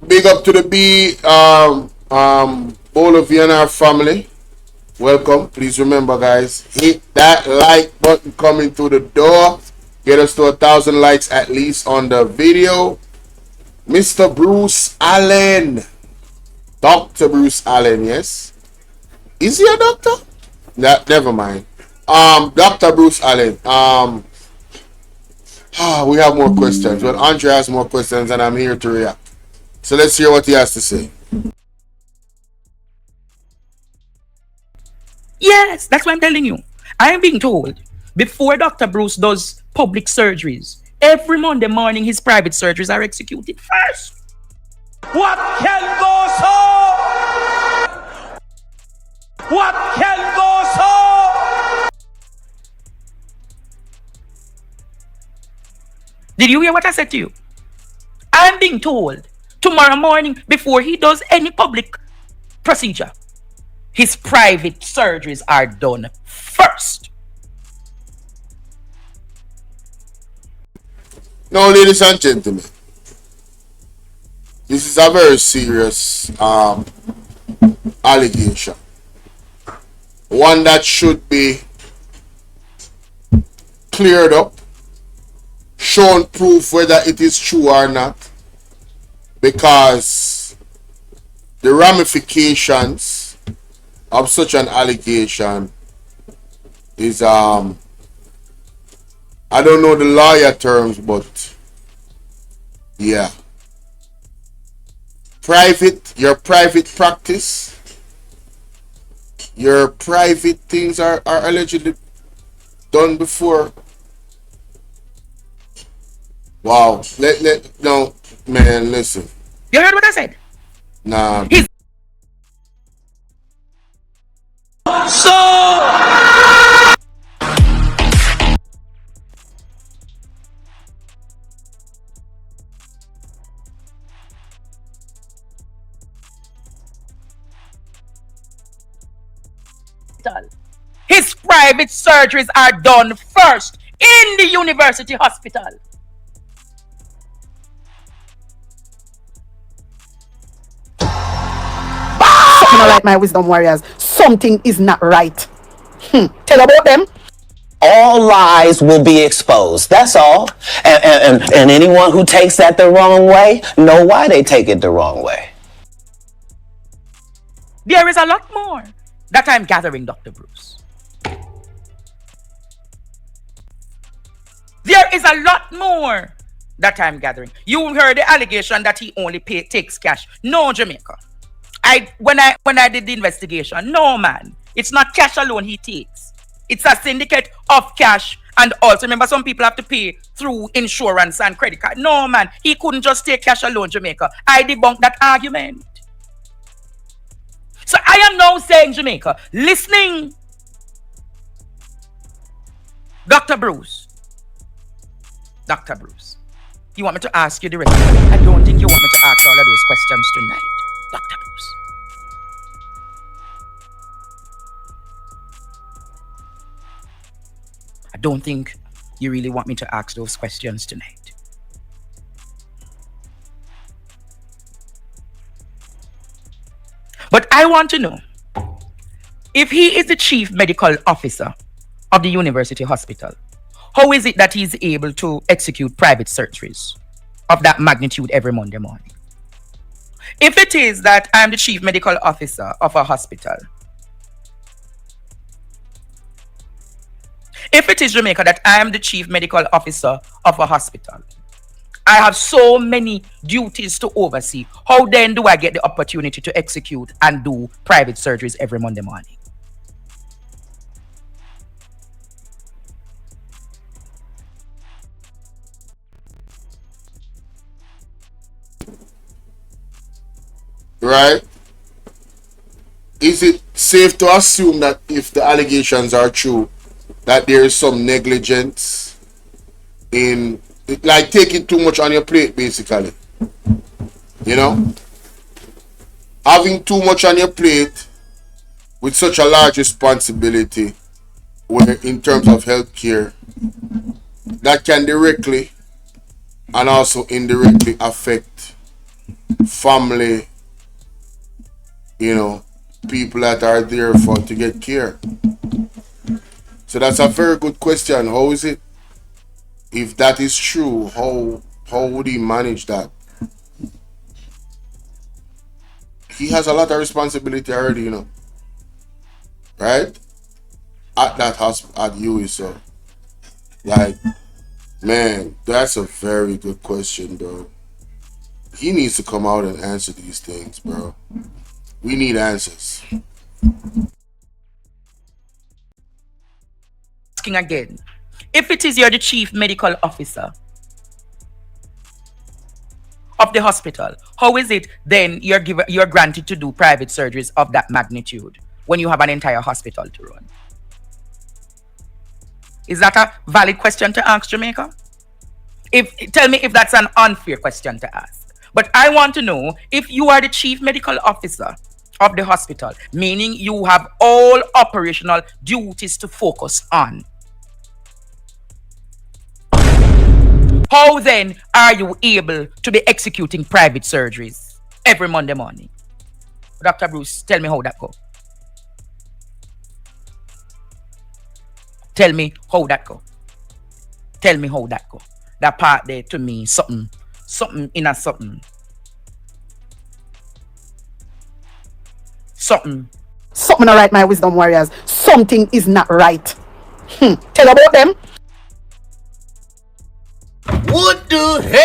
Big up to the Bolo VNR family. Welcome. Please remember, guys, hit that like button coming through the door. Get us to 1,000 likes at least on the video. Mr. Bruce Allen. Dr. Bruce Allen, yes. Is he a doctor? Never mind. Dr. Bruce Allen. We have more questions. Well, Andre has more questions and I'm here to react. So let's hear what he has to say. Yes, that's what I'm telling you. I am being told before Dr. Bruce does public surgeries, every Monday morning his private surgeries are executed first. What can go so? What can go so? Did you hear what I said to you? I'm being told tomorrow morning before he does any public procedure, his private surgeries are done first. Now, ladies and gentlemen, this is a very serious allegation. One that should be cleared up, shown proof whether it is true or not, because the ramifications of such an allegation is I don't know the lawyer terms, but yeah. Your private practice, your private things are allegedly done before. Wow. No, man, listen. You heard what I said? Nah. His private surgeries are done first in the university hospital. Like my wisdom warriors, something is not right. Tell about them. All lies will be exposed. That's all. And anyone who takes that the wrong way, know why they take it the wrong way. There is a lot more that I'm gathering, Dr. Bruce. There is a lot more that I'm gathering. You heard the allegation that he only takes cash. No, Jamaica. When I did the investigation, no, man. It's not cash alone he takes. It's a syndicate of cash, and also remember some people have to pay through insurance and credit card. No, man. He couldn't just take cash alone, Jamaica. I debunked that argument. So I am now saying, Jamaica, listening, Dr. Bruce, you want me to ask you directly? I don't think you want me to ask all of those questions tonight, Dr. Bruce. I don't think you really want me to ask those questions tonight. But I want to know, if he is the chief medical officer of the university hospital, how is it that he's able to execute private surgeries of that magnitude every Monday morning? If it is that I'm the chief medical officer of a hospital, if it is, Jamaica, that I am the chief medical officer of a hospital, I have so many duties to oversee. How then do I get the opportunity to execute and do private surgeries every Monday morning? Right? Is it safe to assume that if the allegations are true, that there is some negligence in, like, taking too much on your plate, basically? You know? Having too much on your plate with such a large responsibility, where in terms of healthcare, that can directly and also indirectly affect family, people that are there for to get care. So that's a very good question. How is it? If that is true, how would he manage that? He has a lot of responsibility already, right? At that hospital at UE, so like, man, that's a very good question, bro. He needs to come out and answer these things, bro. We need answers. Asking again. If it is you're the chief medical officer of the hospital, how is it then you're granted to do private surgeries of that magnitude when you have an entire hospital to run? Is that a valid question to ask, Jamaica? Tell me if that's an unfair question to ask. But I want to know, if you are the chief medical officer of the hospital, meaning you have all operational duties to focus on, how then are you able to be executing private surgeries every Monday morning? Dr. Bruce, tell me how that go. Tell me how that go. Tell me how that go. That part there to me, something in a something. Something. Something not right, my wisdom warriors. Something is not right. Tell about them. What the hell?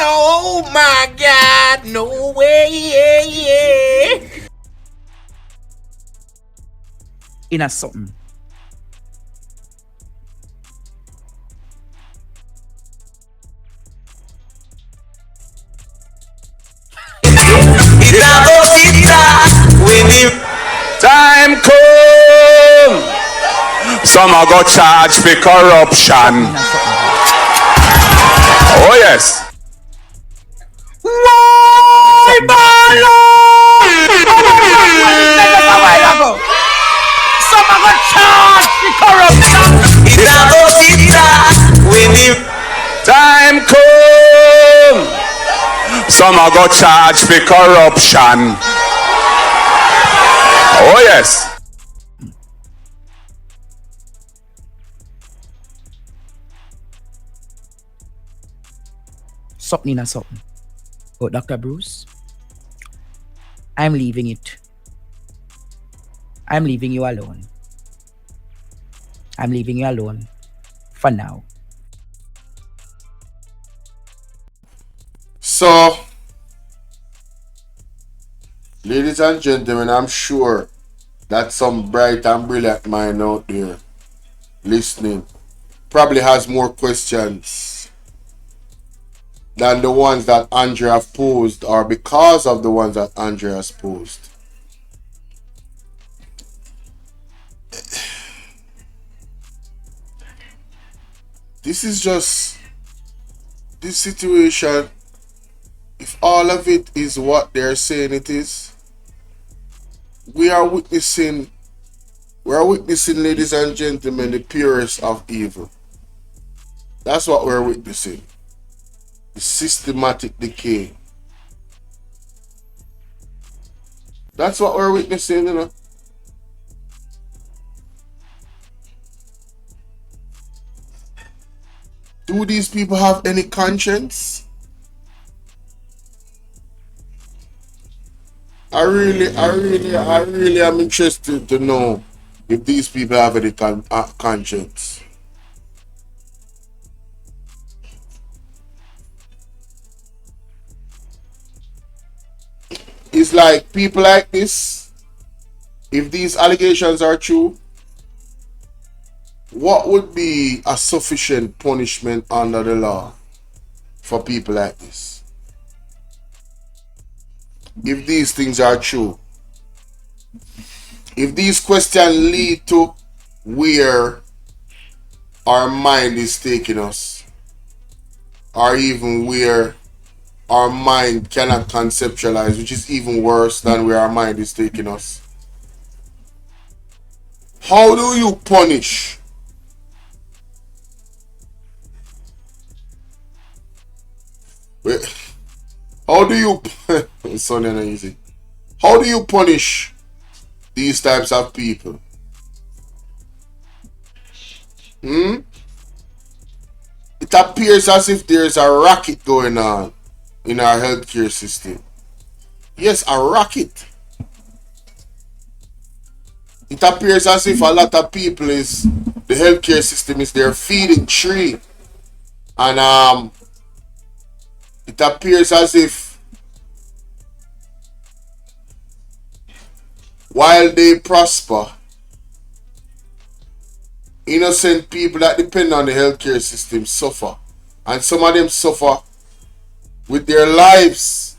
Oh my God, no way. In a something. Time come. Some are got charged for corruption. Oh yes. Why, Bolo? Some are got charged for corruption. Time come. Some are got charged for corruption. Oh yes. Something in a something. But Dr. Bruce, I'm leaving it. I'm leaving you alone. I'm leaving you alone for now. So, ladies and gentlemen, I'm sure that some bright and brilliant mind out there listening probably has more questions than the ones that Andrea have posed, or because of the ones that Andrea has posed. This is just this situation. If all of it is what they're saying it is, we are witnessing, ladies and gentlemen, the purest of evil. That's what we're witnessing. The systematic decay. That's what we're witnessing, Do these people have any conscience? I really am interested to know if these people have any conscience. It's like people like this, if these allegations are true, what would be a sufficient punishment under the law for people like this? If these things are true, if these questions lead to where our mind is taking us, or even where our mind cannot conceptualize, which is even worse than where our mind is taking us, how do you punish How do you it's so not easy. How do you punish these types of people? It appears as if there's a racket going on in our healthcare system. Yes, a racket. It appears as if a lot of people is the healthcare system is their feeding tree. And it appears as if while they prosper, innocent people that depend on the healthcare system suffer. And some of them suffer with their lives.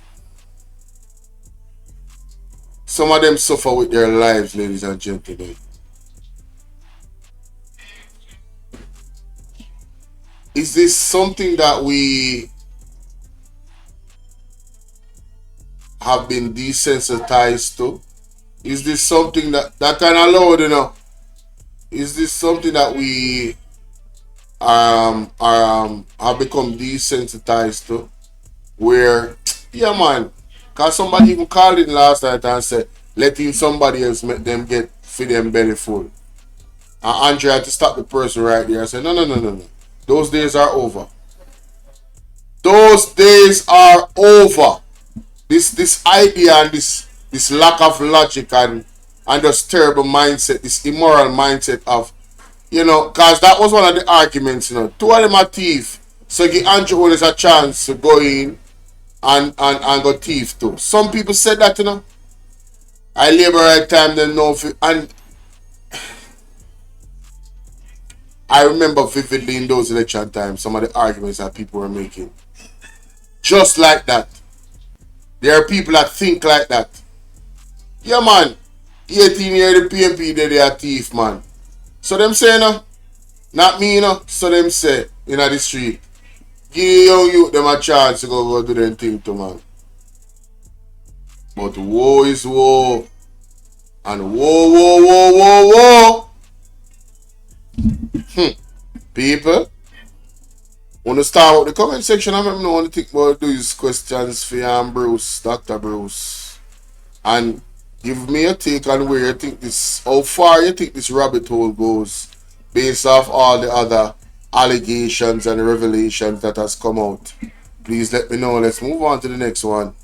Some of them suffer with their lives, ladies and gentlemen. Is this something that we have been desensitized to? Is this something that can allow, you know? Is this something that we have become desensitized to? Where, yeah, man, cause somebody even called in last night and said, letting somebody else make them get feed them belly full. And Andre had to stop the person right there and say, no. Those days are over. Those days are over. This idea and this lack of logic and this terrible mindset, this immoral mindset of, you know, because that was one of the arguments, you know. Two of them are thief. So give Andrew Holmes a chance to go in and go thief too. Some people said that, you know. I labor right time, then know if and I remember vividly in those election times some of the arguments that people were making. Just like that. There are people that think like that. Yeah, man. 18 years the PMP, they are thief, man. So them say, no. Not me, no. So them say, in the street. Give young youth them a chance to go do them thing to, man. But woe is woe. And woe. People, want to start with the comment section. I remember want to think about these questions for you, Bruce, Dr. Bruce, and give me a take on where you think this, how far you think this rabbit hole goes, based off all the other allegations and revelations that has come out. Please let me know. Let's move on to the next one.